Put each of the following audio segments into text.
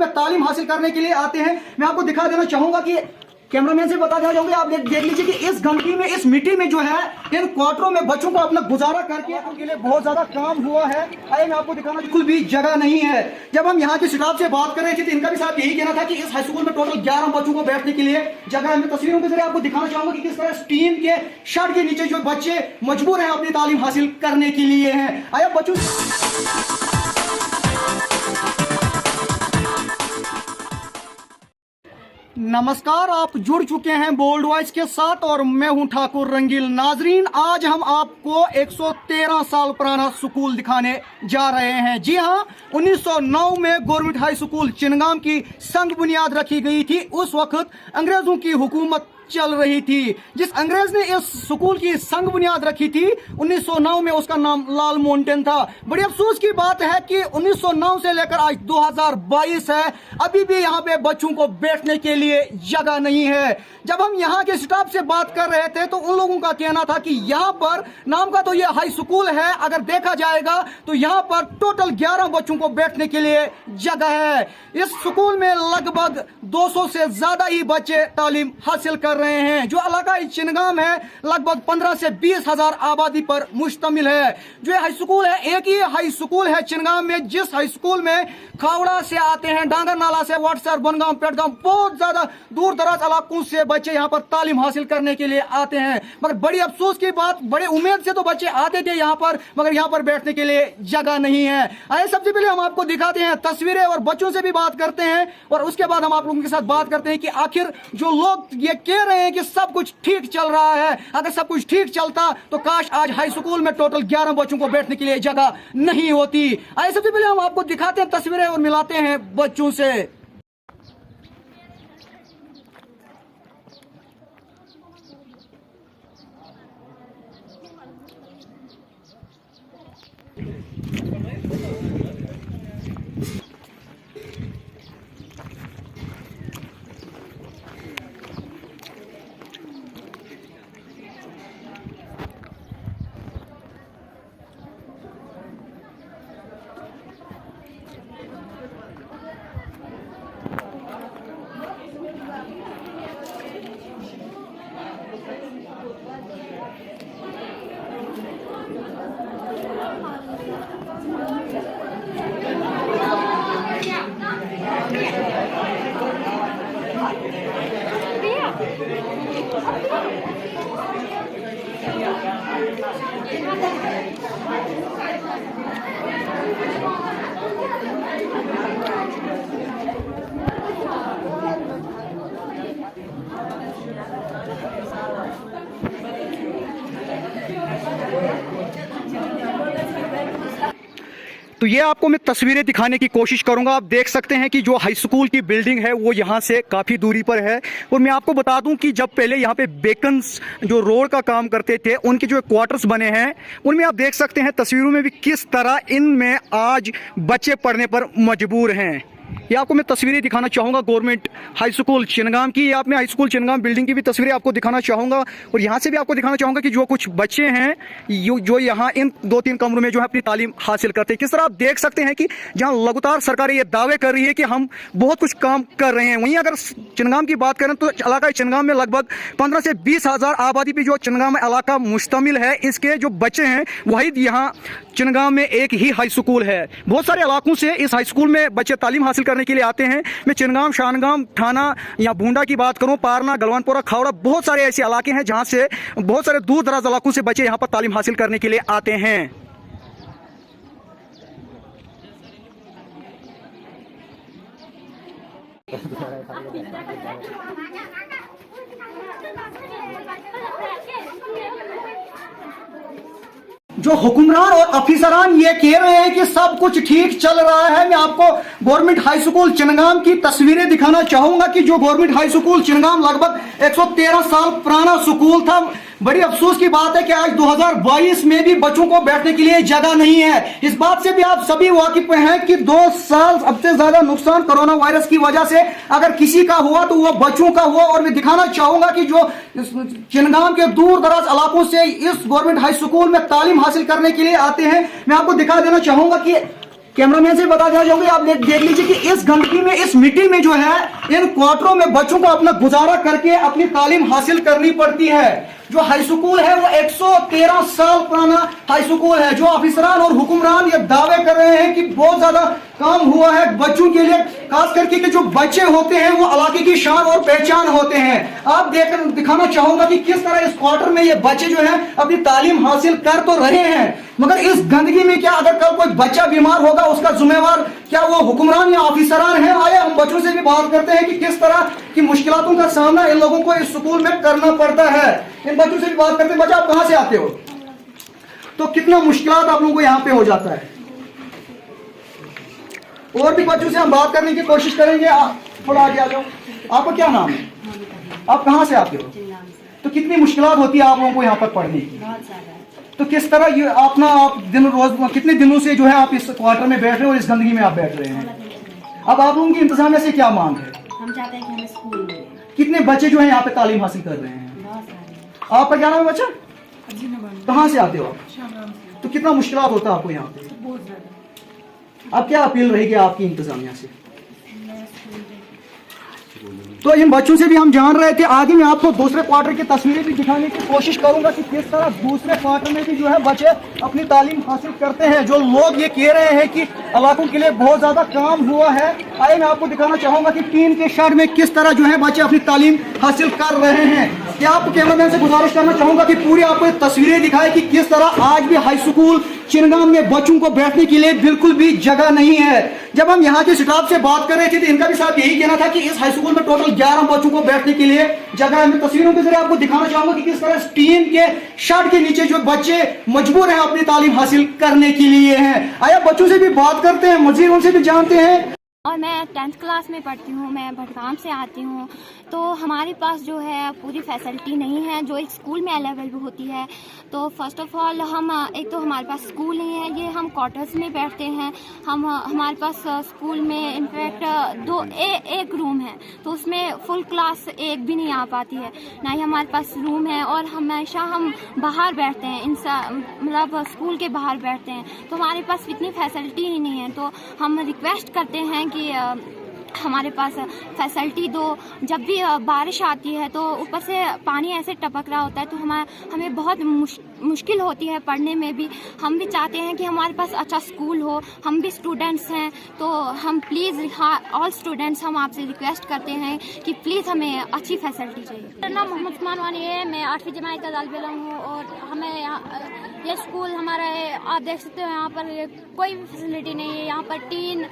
में तालीम हासिल करने के लिए आते हैं। मैं आपको दिखा देना चाहूंगा कि कैमरामैन से बता जाऊंगे, आप देख लीजिए कि इस गंदगी में, इस मिट्टी में जो है इन क्वार्टरों में बच्चों को अपना गुजारा करके उनके लिए बहुत ज्यादा काम हुआ है। आइए मैं आपको दिखाना, बिल्कुल भी जगह नहीं है। जब हम यहाँ के स्टाफ से बात कर रहे थे तो इनका भी साथ यही कहना था कि इस हाई स्कूल में टोटल 11 बच्चों को बैठने के लिए जगह है। मैं तस्वीरों के जरिए आपको दिखाना चाहूंगा कि किस तरह टीम के शर्ट के नीचे जो बच्चे मजबूर हैं अपनी तालीम हासिल करने के लिए हैं। आइए बच्चों, नमस्कार, आप जुड़ चुके हैं बोल्ड वॉइस के साथ और मैं हूं ठाकुर रंगील। नाजरीन, आज हम आपको 113 साल पुराना स्कूल दिखाने जा रहे हैं। जी हां, 1909 में गवर्नमेंट हाई स्कूल चिनगाम की संग बुनियाद रखी गई थी। उस वक्त अंग्रेजों की हुकूमत चल रही थी। जिस अंग्रेज ने इस स्कूल की संग बुनियाद रखी थी 1909 में, उसका नाम लाल माउंटेन था। बड़ी अफसोस की बात है कि 1909 से लेकर आज 2022 है, अभी भी यहाँ पे बच्चों को बैठने के लिए जगह नहीं है। जब हम यहाँ के स्टाफ से बात कर रहे थे तो उन लोगों का कहना था कि यहाँ पर नाम का तो ये हाई स्कूल है, अगर देखा जाएगा तो यहाँ पर टोटल 11 बच्चों को बैठने के लिए जगह है। इस स्कूल में लगभग 200 से ज्यादा ही बच्चे तालीम हासिल कर रहे हैं। जो इलाका चिनगाम है लगभग 15 से 20 हजार आबादी पर मुश्तमिल है। जो हाई स्कूल है, एक ही हाई स्कूल है चिनगाम में, जिस हाई स्कूल में खावड़ा से आते हैं, डांगर नाला से, वाटसर, बनगांव, पेटगांव, बहुत ज्यादा दूर दराज इलाकों से बच्चे यहाँ पर तालीम हासिल करने के लिए आते हैं। मगर बड़ी अफसोस की बात, बड़े उम्मीद से तो बच्चे आते थे यहाँ पर, मगर यहाँ पर बैठने के लिए जगह नहीं है। आइए सबसे पहले हम आपको दिखाते हैं तस्वीरें और बच्चों से भी बात करते हैं और उसके बाद हम आप लोगों के साथ बात करते हैं कि आखिर जो लोग ये कह रहे हैं कि सब कुछ ठीक चल रहा है, अगर सब कुछ ठीक चलता तो काश आज हाई स्कूल में टोटल 11 बच्चों को बैठने के लिए जगह नहीं होती। आइए सबसे पहले हम आपको दिखाते हैं तस्वीरें और मिलाते हैं बच्चों से। तो ये आपको मैं तस्वीरें दिखाने की कोशिश करूंगा। आप देख सकते हैं कि जो हाई स्कूल की बिल्डिंग है वो यहाँ से काफ़ी दूरी पर है। और मैं आपको बता दूं कि जब पहले यहाँ पे बेकन्स जो रोड का काम करते थे, उनके जो क्वार्टर्स बने हैं, उनमें आप देख सकते हैं तस्वीरों में भी किस तरह इनमें आज बच्चे पढ़ने पर मजबूर हैं। ये आपको मैं तस्वीरें दिखाना चाहूँगा गवर्नमेंट हाई स्कूल चिनगाम की। आप मैं हाई स्कूल चिनगाम बिल्डिंग की भी तस्वीरें आपको दिखाना चाहूँगा और यहाँ से भी आपको दिखाना चाहूँगा कि जो कुछ बच्चे हैं जो यहाँ इन 2-3 कमरों में जो है अपनी तालीम हासिल करते हैं। किस तरह आप देख सकते हैं कि जहाँ लगातार सरकारें ये दावे कर रही है कि हम बहुत कुछ काम कर रहे हैं, वहीं अगर चिनगाम की बात करें तो इलाका चिनगाम में लगभग 15 से 20 हजार आबादी पर जो चिनगाम इलाका मुश्तमिल है, इसके जो बच्चे हैं वही यहाँ चिनगाम में एक ही हाई स्कूल है। बहुत सारे इलाकों से इस हाई स्कूल में बच्चे तालीम हासिल करने के लिए आते हैं। मैं चिनगाम, शानगाम, थाना या बूंडा की बात करूं, पारना, गलवानपुरा, खावड़ा, बहुत सारे ऐसे इलाके हैं जहां से बहुत सारे दूर दराज इलाकों से बच्चे यहां पर तालीम हासिल करने के लिए आते हैं। जो हुक्मरान और अफसरान ये कह रहे हैं कि सब कुछ ठीक चल रहा है, मैं आपको गवर्नमेंट हाई स्कूल चिनगाम की तस्वीरें दिखाना चाहूंगा कि जो गवर्नमेंट हाई स्कूल चिनगाम लगभग 113 साल पुराना स्कूल था। बड़ी अफसोस की बात है कि आज 2022 में भी बच्चों को बैठने के लिए जगह नहीं है। इस बात से भी आप सभी वाकिफ हैं कि 2 साल अब से ज्यादा नुकसान कोरोना वायरस की वजह से अगर किसी का हुआ तो वो बच्चों का हुआ। और मैं दिखाना चाहूंगा कि जो चिनगाम के दूर दराज इलाकों से इस गवर्नमेंट हाई स्कूल में तालीम हासिल करने के लिए आते हैं, मैं आपको दिखा देना चाहूंगा कि कैमरामैन से बता देना चाहूंगी, आप देख लीजिए कि इस गंदगी में, इस मिट्टी में जो है इन क्वार्टरों में बच्चों को अपना गुजारा करके अपनी तालीम हासिल करनी पड़ती है। जो हाई स्कूल है वो 113 साल पुराना हाई स्कूल है। जो अफसरान और हुक्मरान ये दावे कर रहे हैं कि बहुत ज्यादा काम हुआ है बच्चों के लिए, खास करके कि जो बच्चे होते हैं वो इलाके की शान और पहचान होते हैं। आप देखकर दिखाना चाहूंगा कि किस तरह इस क्वार्टर में ये बच्चे जो है अपनी तालीम हासिल कर तो रहे हैं, मगर इस गंदगी में क्या अगर कल कोई बच्चा बीमार होगा उसका जिम्मेवार क्या वो हुक्मरान या अफसरान है? आए हम बच्चों से भी बात करते हैं कि किस तरह की मुश्किलों का सामना इन लोगों को इस स्कूल में करना पड़ता है। इन बच्चों से भी बात करते हैं। बच्चा आप कहां से आते हो, तो कितना मुश्किलात आप लोगों को यहाँ पे हो जाता है? और भी बच्चों से हम बात करने की कोशिश करेंगे। थोड़ा आगे आ जाओ। आपका क्या नाम है? आप कहाँ से आते हो? तो कितनी मुश्किलात होती है आप लोगों को यहाँ पर पढ़ने की? तो किस तरह ये अपना आप दिन रोज कितने दिनों से जो है आप इस क्वार्टर में बैठ रहे हो और इस गंदगी में आप बैठ रहे हैं? अब आप लोगों की इंतजामिया से क्या मांग है? हम चाहते हैं कि हमें स्कूल मिले। कितने बच्चे जो है यहाँ पे तालीम हासिल कर रहे हैं? बहुत सारे। आपका क्या नाम है बच्चा? कहाँ से आते हो आप? तो कितना मुश्किलात होता है आपको यहाँ पे? बहुत ज्यादा। अब क्या अपील रहेगी आपकी इंतजामिया से? तो इन बच्चों से भी हम जान रहे थे। आगे मैं आपको दूसरे क्वार्टर की तस्वीरें भी दिखाने की कोशिश करूंगा कि किस तरह दूसरे क्वार्टर में भी जो है बच्चे अपनी तालीम हासिल करते हैं। जो लोग ये कह रहे हैं कि इलाकों के लिए बहुत ज्यादा काम हुआ है, आइए मैं आपको दिखाना चाहूंगा कि टीन के शेड में किस तरह जो है बच्चे अपनी तालीम हासिल कर रहे हैं। क्या आपको कैमरामैन से गुजारिश करना चाहूंगा कि पूरी आपको तस्वीरें दिखाए कि किस तरह आज भी हाई स्कूल चिनगाम में बच्चों को बैठने के लिए बिल्कुल भी जगह नहीं है। जब हम यहाँ के स्टाफ से बात कर रहे थे तो इनका भी साथ यही कहना था कि इस हाई स्कूल में टोटल 11 बच्चों को बैठने के लिए जगह है। मैं तस्वीरों के जरिए आपको दिखाना चाहूंगा कि किस तरह टीन के शेड के नीचे जो बच्चे मजबूर हैं अपनी तालीम हासिल करने के लिए हैं। आया बच्चों से भी बात करते हैं, मजीद उनसे भी जानते हैं। और मैं 10th क्लास में पढ़ती हूँ, मैं भटगाम से आती हूँ। तो हमारे पास जो है पूरी फैसिलिटी नहीं है जो एक स्कूल में अवेलेबल भी होती है। तो फर्स्ट ऑफ ऑल हम एक तो हमारे पास स्कूल नहीं है, ये हम क्वार्टर्स में बैठते हैं। हमारे पास स्कूल में इनफैक्ट एक रूम है तो उसमें फुल क्लास एक भी नहीं आ पाती है, ना ही हमारे पास रूम है। और हमेशा हम बाहर बैठते हैं, मतलब स्कूल के बाहर बैठते हैं, तो हमारे पास इतनी फैसिलिटी ही नहीं है। तो हम रिक्वेस्ट करते हैं कि हमारे पास फैसिलिटी दो। जब भी बारिश आती है तो ऊपर से पानी ऐसे टपक रहा होता है तो हमें बहुत मुश्किल होती है पढ़ने में भी। हम भी चाहते हैं कि हमारे पास अच्छा स्कूल हो, हम भी स्टूडेंट्स हैं तो हम प्लीज़ ऑल स्टूडेंट्स हम आपसे रिक्वेस्ट करते हैं कि प्लीज़ हमें अच्छी फैसिलिटी चाहिए। मेरा नाम मोहम्मद उस्मान वानी है, मैं 8वीं जमात का तालिब इल्म हूँ। और हमें ये स्कूल हमारा है, आप देख सकते हो यहाँ पर कोई भी फैसिलिटी नहीं है। यहाँ पर टीन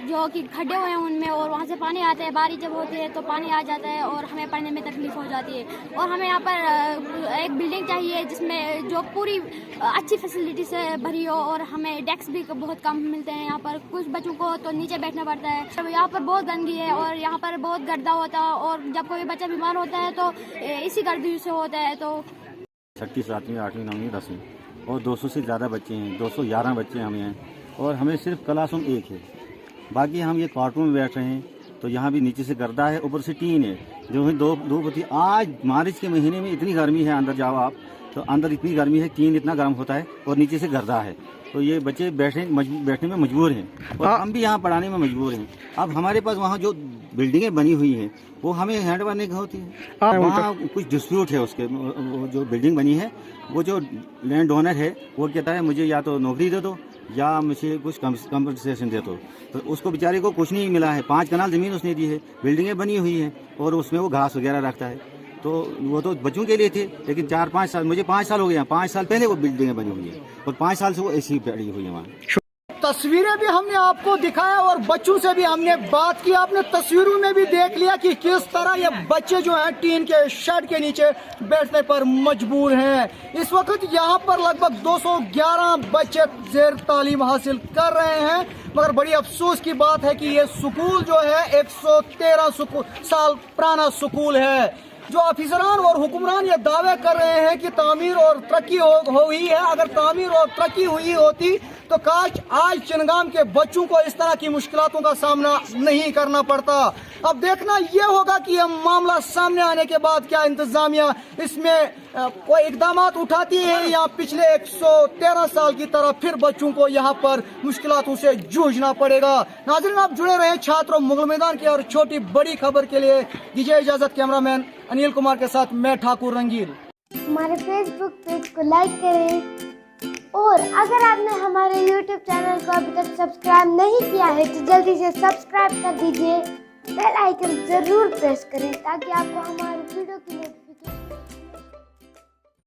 जो कि खड्डे हुए हैं उनमें, और वहाँ से पानी आता है, बारिश जब होती है तो पानी आ जाता है और हमें पढ़ने में तकलीफ हो जाती है। और हमें यहाँ पर एक बिल्डिंग चाहिए जिसमें जो पूरी अच्छी फैसिलिटी से भरी हो, और हमें डेस्क भी बहुत कम मिलते हैं। यहाँ पर कुछ बच्चों को तो नीचे बैठना पड़ता है। यहाँ पर बहुत गंदगी है और यहाँ पर बहुत गर्दा होता है, और जब कोई बच्चा बीमार होता है तो इसी गर्दी से होता है। तो 6वीं 7वीं 8वीं 9वीं 10वीं और 200 से ज़्यादा बच्चे हैं, 211 बच्चे हमें हैं। और हमें सिर्फ क्लासरूम एक है, बाकी हम ये क्वार्टर में बैठ रहे हैं। तो यहाँ भी नीचे से गर्दा है, ऊपर से टीन है जो है दो होती। आज मार्च के महीने में इतनी गर्मी है, अंदर जाओ आप तो अंदर इतनी गर्मी है, टीन इतना गर्म होता है और नीचे से गर्दा है। तो ये बच्चे बैठने में मजबूर हैं और हम भी यहाँ पढ़ाने में मजबूर हैं। अब हमारे पास वहाँ जो बिल्डिंगें बनी हुई हैं वो हमें हैंड करने की होती है। वहाँ कुछ डिस्प्यूट है उसके, वो जो बिल्डिंग बनी है वो जो लैंड ओनर है वो कहता है मुझे या तो नौकरी दे दो या मुझे कुछ कंपनसेशन दे दो। तो उसको बेचारे को कुछ नहीं मिला है। 5 कनाल ज़मीन उसने दी है, बिल्डिंगें बनी हुई हैं और उसमें वो घास वगैरह रखता है। तो वो तो बच्चों के लिए थे, लेकिन 4-5 साल, मुझे 5 साल हो गए हैं, 5 साल पहले वो बिल्डिंगें बनी हुई है और 5 साल से वो ऐसी पड़ी हुई है वहाँ। तस्वीरें भी हमने आपको दिखाया और बच्चों से भी हमने बात की। आपने तस्वीरों में भी देख लिया कि किस तरह ये बच्चे जो हैं टीन के शेड के नीचे बैठने पर मजबूर हैं। इस वक्त यहाँ पर लगभग 211 बच्चे जेर तालीम हासिल कर रहे हैं, मगर बड़ी अफसोस की बात है कि ये स्कूल जो है 113 साल पुराना स्कूल है। जो अफसरान और हुक्मरान ये दावे कर रहे हैं कि तामीर और तरक्की हुई है। अगर तामीर और तरक्की हुई होती तो काश आज चिनगाम के बच्चों को इस तरह की मुश्किलों का सामना नहीं करना पड़ता। अब देखना ये होगा कि यह मामला सामने आने के बाद क्या इंतजामिया इसमें कोई इकदाम उठाती है या पिछले 113 साल की तरह फिर बच्चों को यहाँ पर मुश्किलों से जूझना पड़ेगा। नाज़रीन, आप जुड़े रहे छात्रों मुगल मैदान की और छोटी बड़ी खबर के लिए दीजिए इजाजत। कैमरामैन अनिल कुमार के साथ मैं ठाकुर रंगील। हमारे फेसबुक पेज को लाइक करें और अगर आपने हमारे यूट्यूब चैनल को अभी तक सब्सक्राइब नहीं किया है तो जल्दी से सब्सक्राइब कर दीजिए। बेल आइकन जरूर प्रेस करें ताकि आपको हमारे वीडियो की नोटिफिकेशन